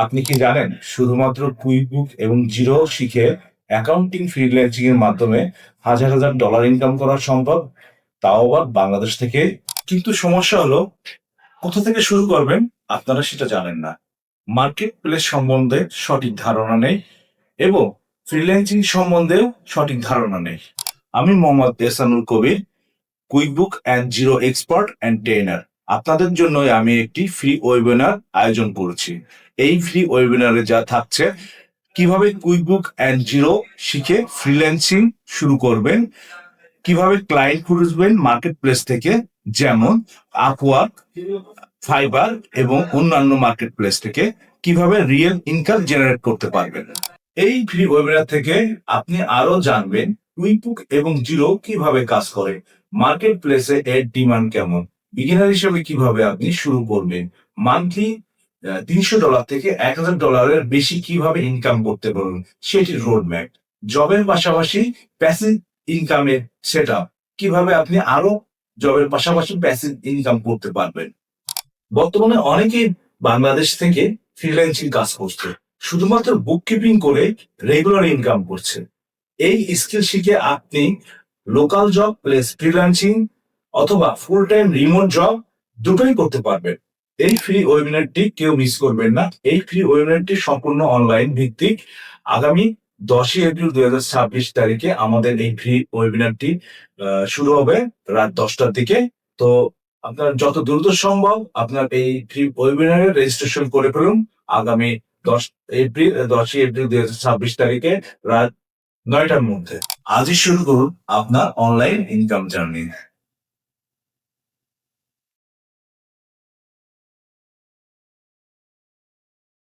আপনি কি জানেন শুধুমাত্র কুইকবুক এবং জিরো শিখে অ্যাকাউন্টিং ফ্রিল্যান্সিং এর মাধ্যমে হাজার হাজার ডলার ইনকাম করা সম্ভব, তাও আবার বাংলাদেশ থেকে। কিন্তু সমস্যা হলো, কোথা থেকে শুরু করবেন আপনারা সেটা জানেন না। মার্কেট প্লেস সম্বন্ধে সঠিক ধারণা নেই এবং ফ্রিল্যান্সিং সম্বন্ধেও সঠিক ধারণা নেই। আমি Mohammad Ehsanul Kabir, QuickBook and Xero expert and trainer. আপনাদের জন্য আমি একটি ফ্রি ওয়েবিনার আয়োজন করেছি। এই ফ্রি ওয়েবিনারে যা থাকছে, কিভাবে কুইকবুক অ্যান্ড জিরো শিখে ফ্রিল্যান্সিং শুরু করবেন, কিভাবে ক্লায়েন্ট খুঁজবেন মার্কেট প্লেস থেকে, যেমন আপওয়ার্ক, ফাইবার এবং অন্যান্য মার্কেট প্লেস থেকে, কিভাবে রিয়েল ইনকাম জেনারেট করতে পারবেন। এই ফ্রি ওয়েবিনার থেকে আপনি আরো জানবেন কুইকবুক এবং জিরো কিভাবে কাজ করে, মার্কেট প্লেসে এর ডিমান্ড কেমন, বিগিনার হিসেবে কিভাবে আপনি শুরু করবেন, মান্থলি $300 থেকে $1,000 বেশি কিভাবে ইনকাম করতে পারবেন সেটির রোড ম্যাপ, জবের পাশাপাশি প্যাসিভ ইনকামের সেট আপ, কিভাবে আপনি আরো জবের পাশাপাশি প্যাসিভ ইনকাম করতে পারবেন। বর্তমানে অনেকেই বাংলাদেশ থেকে ফ্রিল্যান্সিং কাজ করছে, শুধুমাত্র বুককিপিং করে রেগুলার ইনকাম করছে। এই স্কিল শিখে আপনি লোকাল জব প্লাস ফ্রিল্যান্সিং অথবা ফুল টাইম রিমোট জব দুটোই করতে পারবেন। এই ফ্রি ওয়েবিনারটি কেউ মিস করবেন না। এই ফ্রি ওয়েবিনারটি সম্পূর্ণ অনলাইন ভিত্তিক। আগামী 10ই এপ্রিল 2026 তারিখে আমাদের এই ফ্রি ওয়েবিনারটি শুরু হবে রাত 10টার দিকে। তো আপনার যত দ্রুত সম্ভব আপনার এই ফ্রি ওয়েবিনারে রেজিস্ট্রেশন করে ফেলুন। আগামী 10ই এপ্রিল 2026 তারিখে রাত 9টার মধ্যে। আজই শুরু করুন আপনার অনলাইন ইনকাম জার্নি।